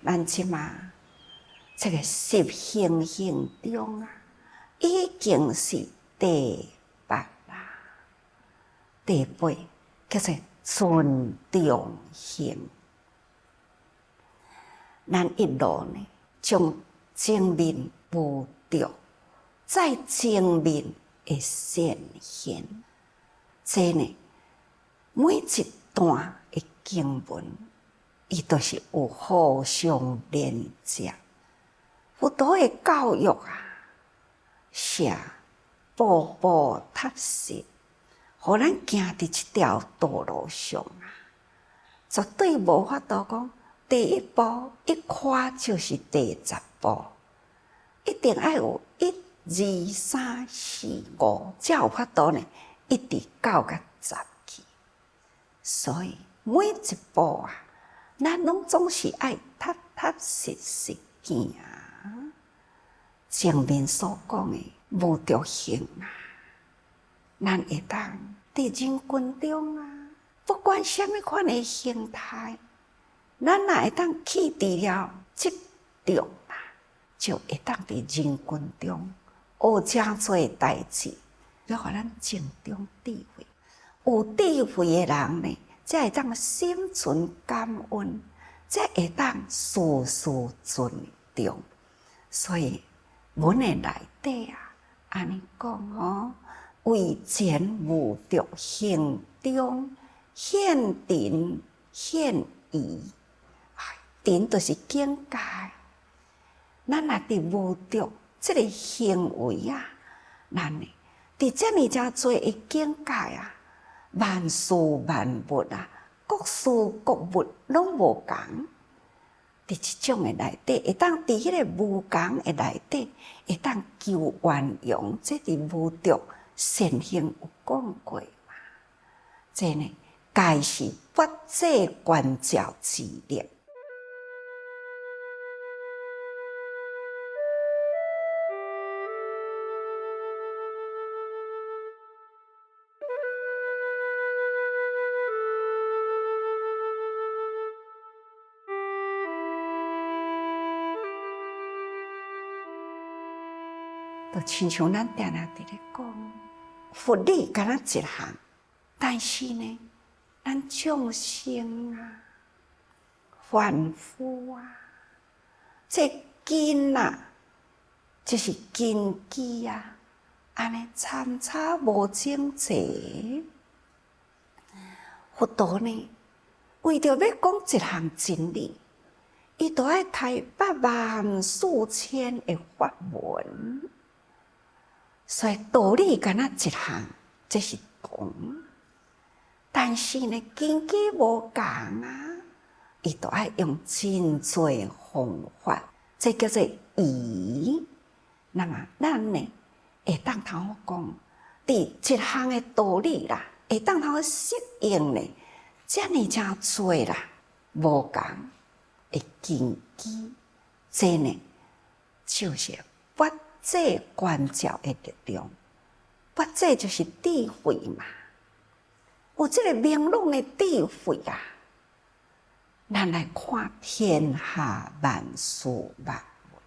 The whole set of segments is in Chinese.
咱即马这个十行行中啊，已经是第八啦，第八叫做尊重行。咱一路呢，将正面悟着，在正面的显现，这呢，每一段的经文，伊都是有互相连接。佛陀的教育啊，是步步踏实，互咱行伫这条道路上啊，绝对无法度讲第一步一跨就是第10步，一定要有1、2、3、4、5，才有法度呢，一直到个10去。所以每一步啊，咱拢总是爱踏踏实实行。前面所讲的无着行啊，咱会当伫人群中啊，不管什么款的形态，咱若会当去除了执着啊，就会当伫人群中学真侪代志，要互咱静中智慧。有智慧的人呢，才会当心存感恩，才会当事事尊重。所以文的内底啊，安尼讲哦，为前无着行中现定现义，定就是境界。咱若伫无着这个行为啊，咱呢伫遮尔真侪的境界啊，万事万物啊，各事各物拢无共。伫即种的内底，会当伫迄个无共的内底，会当求圆融，这伫无着善行有讲过嘛？这呢，皆是法界观照之力。就亲像咱定定伫咧讲，佛理敢若一项，但是呢，咱众生啊、凡夫啊，这根啊，就是根基啊，安尼参差无整齐。佛陀呢，为着要讲一项真理，伊就爱开84000的法文。所以道理敢若一项，这是同，但是呢，根基无共啊，伊就爱用真侪方法，这叫做仪。那么咱呢，会当通讲，伫一项的道理啦，会当通适应呢，遮尔真侪啦，无共的根基，这呢，就是法界观照的力量，法界就是智慧嘛。有这个明朗的智慧啊，咱来看天下万事万物，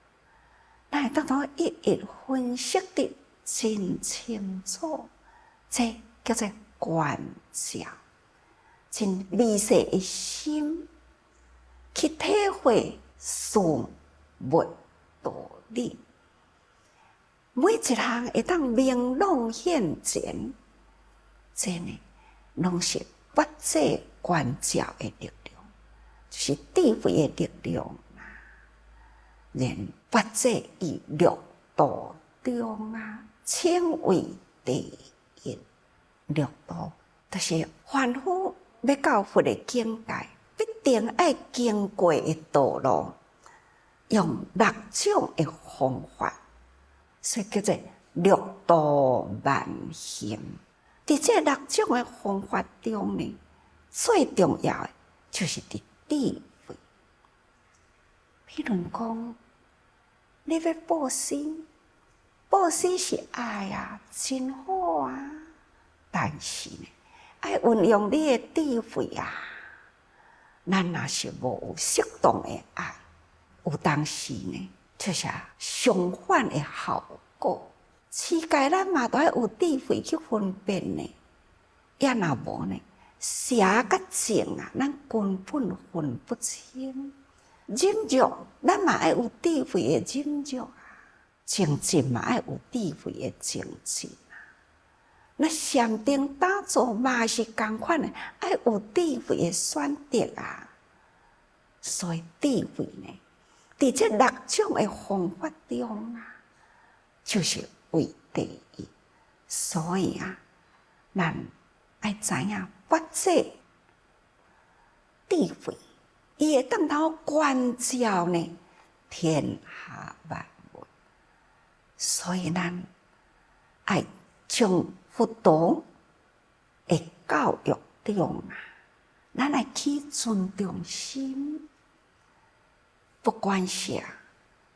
咱会当通一一分析得真清楚，这叫做观照，真微细的心去体会事物道理。每一项会当明朗现前，这呢，拢是法界观照的力量，就是智慧的力量啊。连法界以六道中啊，称为第一。六道就是凡夫要到佛的境界，必定要经过的道路，用6种的方法。所以叫做六道万行。伫这6种的方法中呢，最重要的就是伫智慧。譬如讲，你要布施，布施是爱啊，真好啊。但是呢，要运用你的智慧啊。咱若是无有适当的爱，有当时呢，就是相反的效果。世界咱嘛都要有智慧去分辨呢，也若无呢，邪甲正啊，咱根本分不清。忍辱，咱嘛要有智慧的忍辱啊；精进嘛要有智慧的精进啊。那禅定打坐嘛是同款的，要有智慧的选择啊。所以智慧呢，伫这6种的方法中啊，就是为第一。所以啊，咱要知影发这智慧，伊会当头观照呢天下万物。所以咱要将佛陀的教育中啊，咱来起尊重心。不管是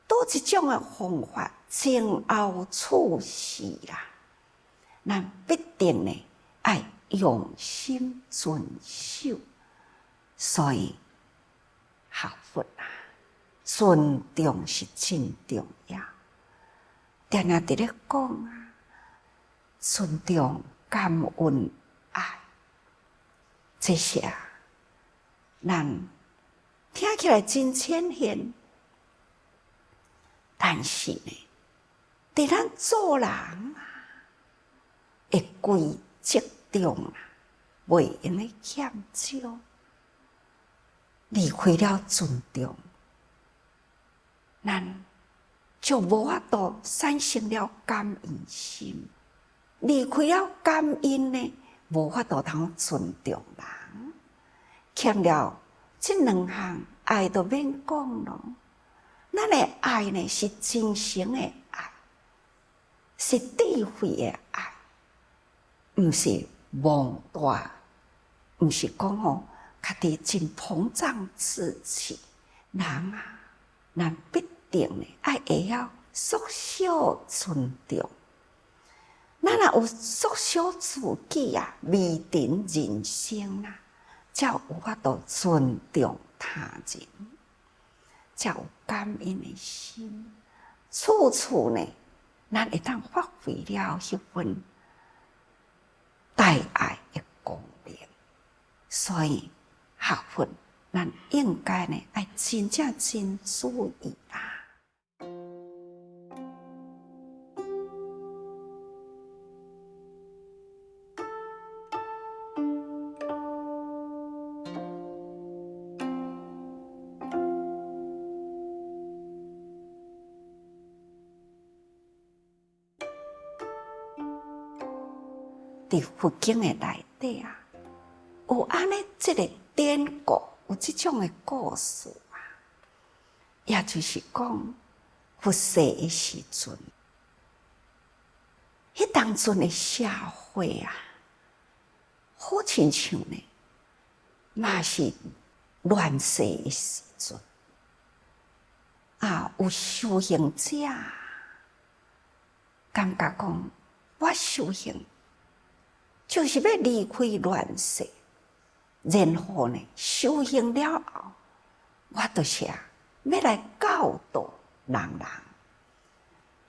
倒一种的方法，前后处事啦，咱必定呢要用心遵守。所以学佛啊，尊重是真重要。常常伫咧讲啊，尊重、感恩、爱，这些咱听起来真浅显，但是呢，伫咱做人啊的规则中啊，袂用咧欠少。离开了尊重，咱就无法度产生了感恩心。离开了感恩呢，无法度通尊重人。欠了这2项，爱都免讲咯。咱的爱呢，是真诚的爱，是智慧的爱，毋是妄大，毋是讲吼。家己真膨胀自己，人啊，咱必定呢爱会晓缩小尊重。咱若有缩小自己啊，未定人生啊，才有法度尊重他人，才有感恩的心。处处呢，咱会当发挥了迄份大爱的功能。所以学佛，咱应该呢，要真正真注意啦。伫佛经的内底啊，有安尼这个典故，有这种的故事啊，也就是讲，佛世的时阵，迄当阵的社会啊，好亲像呢，嘛是乱世的时阵啊，有修行者感觉讲，我修行就是要离开乱世。然后呢，修行了后，我就是要来教导人，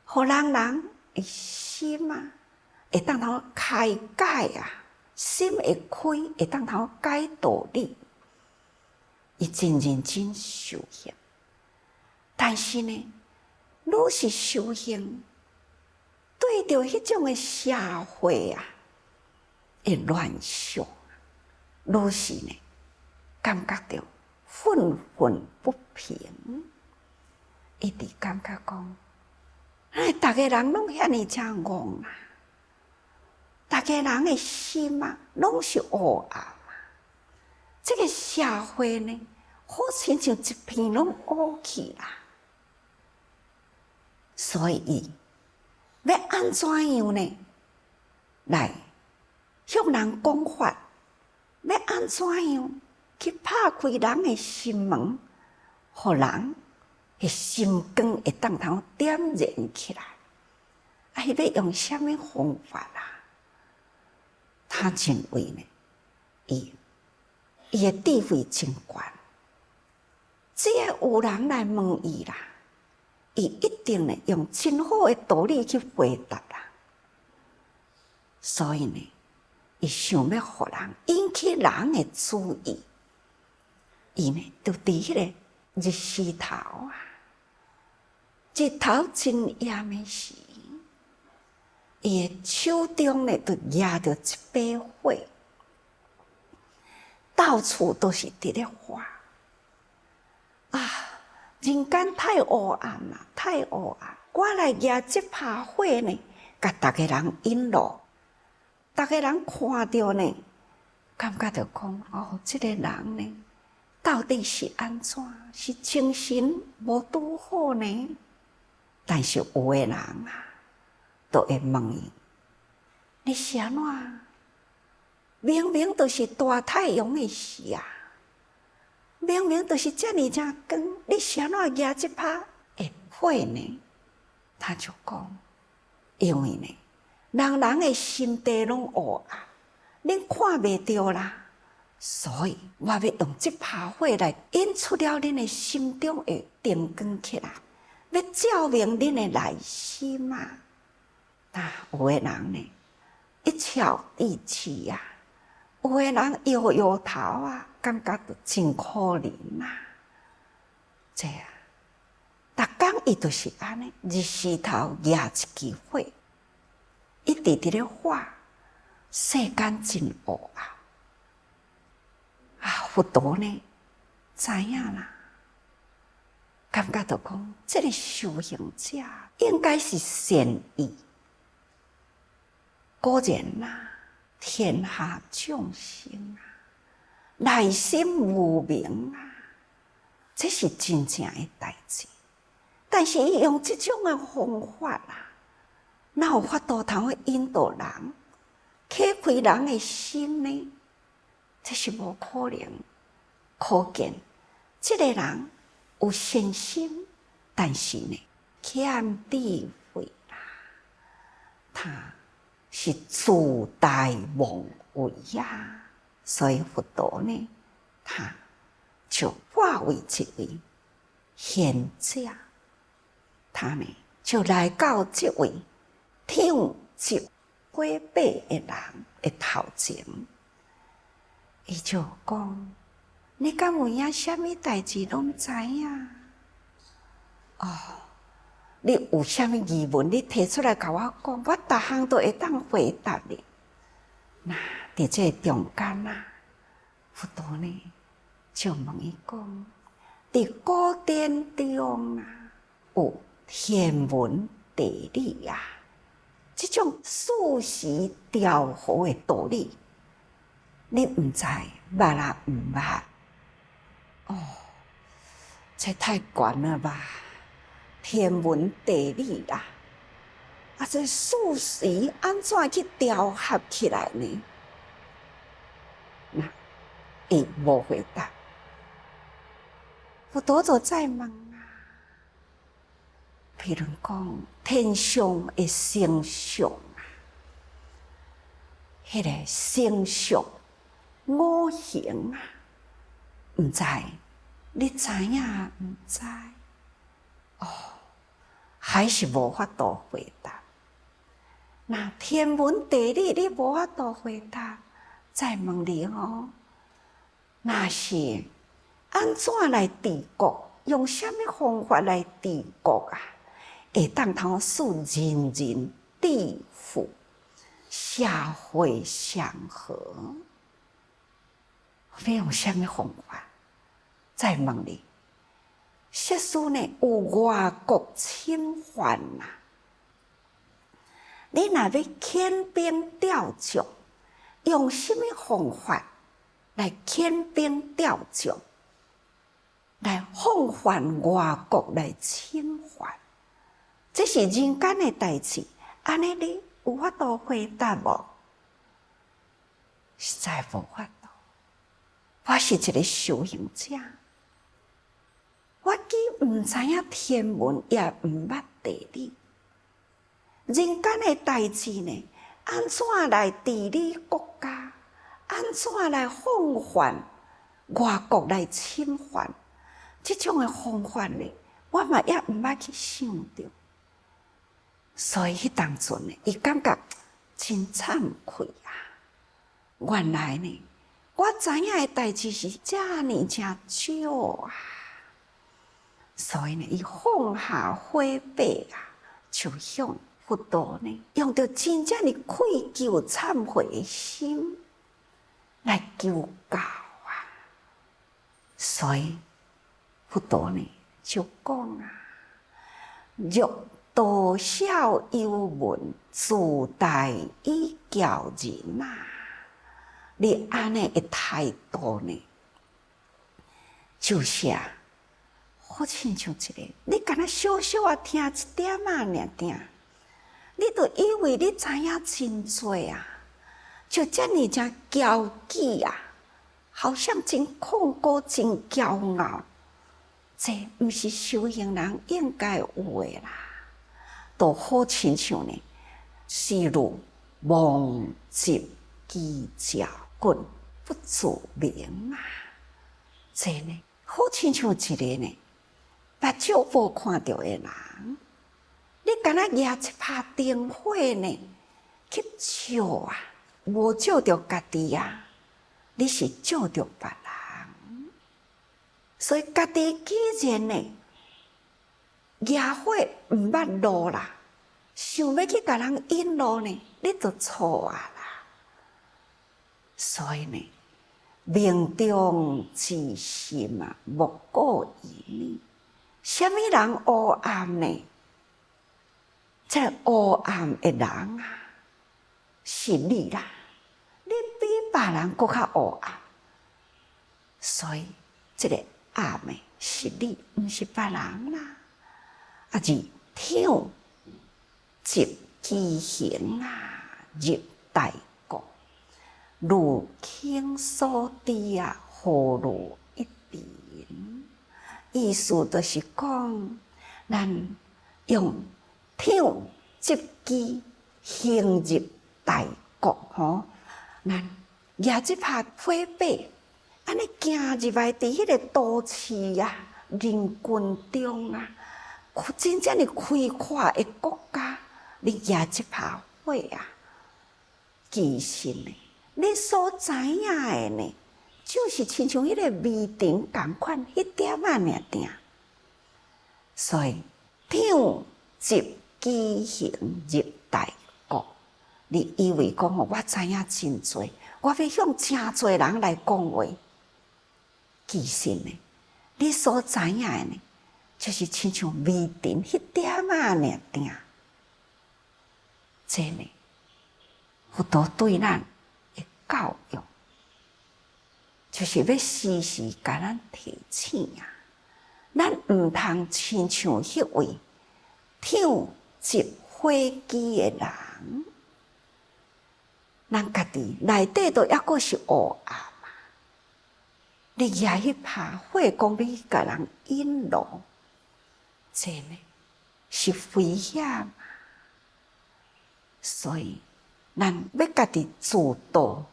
互人的心啊，会当头开解啊，心会开，会当头解道理。伊真认真修行，但是呢，愈是修行，对着迄种的社会啊，会乱想。愈是呢，感觉到愤愤不平，一直感觉讲，大家人拢遐尼正戆啊，大家人的心啊，拢是黑暗啊。这个社会呢，好亲像一片拢乌去啦。所以伊要安怎样呢？来向人讲法。要安怎样去拍开人的心门，互人的心光会当头点燃起来？啊，要用什么方法啊？他认为呢，伊的智慧真悬，只要有人来问伊啦，伊一定呢用真好的道理去回答啦。所以呢，伊想要互人引起人的注意，伊呢就伫迄个日时头啊，日头真炎的时，伊的手中呢就拿着一把火，到处都是伫咧花啊！人间太黑暗啦，太黑暗！我来拿这把火呢，甲逐个人引路，逐个人看到呢，感觉着讲哦，这个人呢，到底是安怎？是精神无拄好呢？但是有的人啊，都会问伊：你是安怎？明明都是大太阳的时啊！明明就是这么正光，你是安怎拿这把会火呢？他就讲，因为呢，人的心地拢黑暗，恁看袂到啦，所以我要用这把火来引出了恁的心中的灯光起来，要照明恁的内心啊！有的人呢，一笑置之啊。有的人摇摇头啊，感觉到真可怜呐。这啊，逐工伊就是安尼，日时头拿一支火，一直伫咧画，世间真黑啊！啊，佛陀呢，知影啦，感觉到讲，这个修行者应该是善意，果然啦。天下众生啊，内心无明啊，这是真正的代志。但是伊用这种的方法啊，哪有法度通去引导人、启开人的心呢？这是无可能。可见这个人有善心，但是呢，欠智慧啦，他是自大妄为呀，所以佛陀呢，他就化为一位贤者，他呢就来到这位听接火把的人的头前，伊就讲：你敢有影什么代志拢知影？哦。你有啥物疑问？你提出来甲我讲，我逐项都会当回答你。那伫这中间啊，佛陀呢就问伊讲：伫古典中啊，有天文地理啊，这种数时调和的道理，你毋知捌啦毋捌？哦，这太悬了吧！天文地理啦，啊，这数时安怎去调合起来呢？那伊无回答，佛陀就再问啊，譬如讲天上的星宿啊，迄个星宿五行啊，毋知你知影毋知？哦。还是无法度回答。那天文地理你无法度回答，再问你哦，那是安怎来治国？用什么方法来治国啊？会当通使人人致富，社会祥和？要用什么方法？再问你。实施呢有外国侵犯呐，你若要遣兵调将，用什么方法来遣兵调将，来防范外国来侵犯？这是人间的代志，安尼你有法度回答无？实在无法度。我是一个修行者。我既毋知影天文，也毋捌地理，人间的代志呢？安怎来治理国家？安怎来防范外国来侵犯？这种的方法呢，我嘛也毋捌去想着。所以迄当阵呢，伊感觉真惭愧啊！原来呢，我知影的代志是遮尔正少啊，所以呢，伊放下悔悔啊，就向佛陀呢，用着真正的愧疚忏悔的心来求教啊。所以佛陀呢就讲啊：若多少忧闷，自带以教人啊！你安尼的态度呢，就是啊，好亲像一个，你敢若小小啊听一点啊，尔定，你就以为你知影真多啊，就遮尔正骄气啊，好像真控高、真骄傲，这毋是修行人应该有的啦。都好亲像呢，是如妄执机教，棍不自明啊！这呢，好亲像一个呢，目睭无看到的人，你敢若举一拍灯火呢，去照啊，无照着家己啊，你是照着别人。所以家己既然呢，举火毋捌路啦，想要去甲人引路呢，你就错啊啦。所以呢，命中自心啊，莫过于你。什么人黑暗呢？这黑暗的人啊，是你啦。你比别人更较黑暗，所以这个暗的是你，毋是别人啦。啊，是听执机行啊，入大国，如倾所知啊，何如一点？意思就是讲，咱用听执机行入大国吼，咱举即拍火把，安尼行入来伫迄个都市啊，人群中啊。真正的开阔的国家，你举一拍火啊！其实呢，你所知影的呢，就是亲像迄个微尘同款，迄点仔尔定。所以，听执机行入大国，你以为讲我知影真多，我要向真多人来讲话。其实呢，你所知影的呢？就是亲像微尘迄点仔尔定，这呢，佛陀对咱的教育，就是要时时甲咱提醒啊，咱毋通亲像迄位听执火机的人，咱家己内底都抑阁是黑暗啊！你举迄拍火，讲要去甲人引路。这呢是危险，所以咱要家己自导，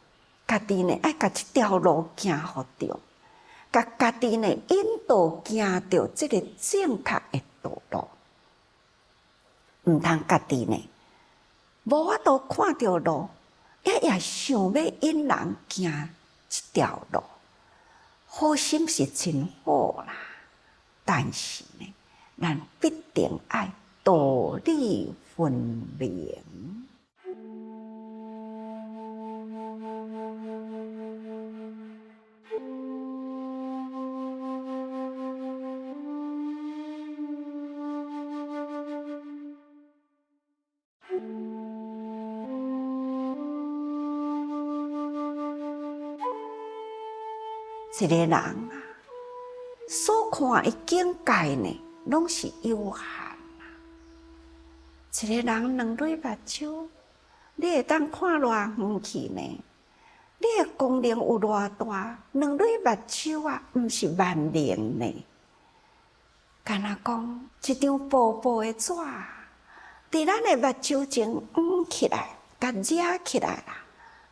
家己呢爱甲这条路行好着，甲家己呢引导行着这个正确的道路，毋通家己呢无法度看着路，也想要引人行这条路，好心是真好啦，但是呢。咱必定爱道理分明。一个人啊，所看的境界呢？拢是有限啊！一个人两对目睭，你会当看偌远去呢？你的功能有偌大？两对目睭啊，毋是万能呢。敢若讲一张薄薄的纸，伫咱的目睭前起来，甲遮起来啦，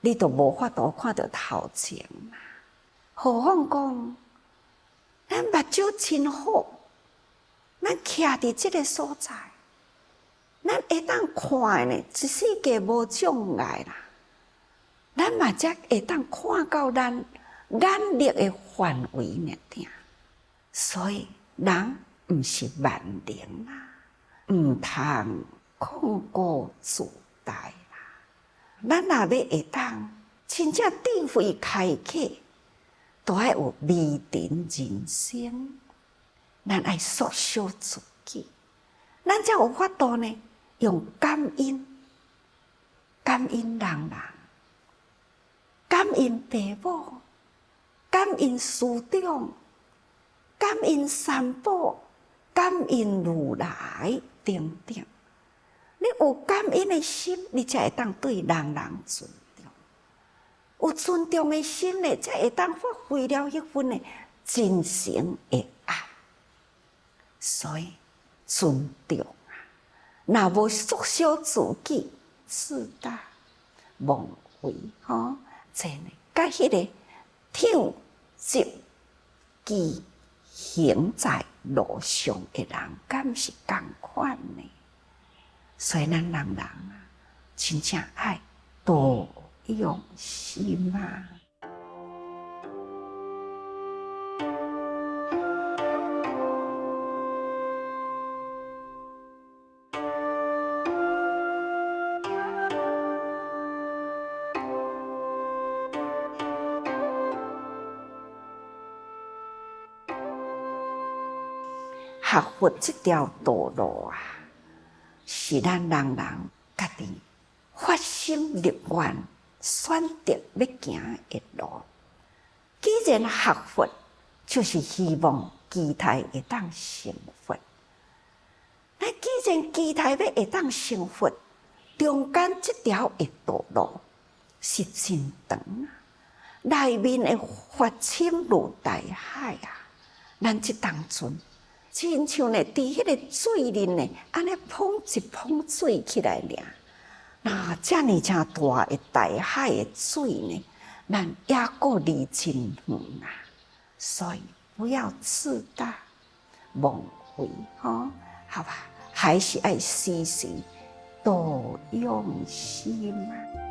你都无法度看到头前啦。何况讲咱目睭真好，咱徛伫即个所在，咱会当看呢，一世界无障碍啦。咱嘛则会当看到咱眼力的范围呢定，所以人毋是万能啦，毋通控高自大啦。咱若要会当真正智慧开启，都爱有美沉人生。咱爱缩小自己，咱才有法度呢，用感恩，感恩人人。感恩父母，感恩师长，感恩三宝，感恩如来等等。你有感恩的心，你才会当对人人尊重；有尊重的心呢，才会当发挥了迄份的真诚的爱。所以尊重啊，若无缩小自己，自大妄为吼。真诶，甲迄个挺直其行在路上诶人，敢是共款呢？所以咱人人啊，真正爱多用心啊！学佛这条道路啊，是咱人人家己发心立愿选择要行的路。既然学佛，就是希望期待会当成佛。那既然期待要会当成佛，中间这条的道路是真长啊，内面的发深如大海啊，咱这当阵。亲像呢，伫迄个水面呢，安尼捧一捧水起来尔。那遮尔正大的大海的水呢，咱也够离真远啊。所以不要自大妄为吼，好吧？还是爱时时多用心啊。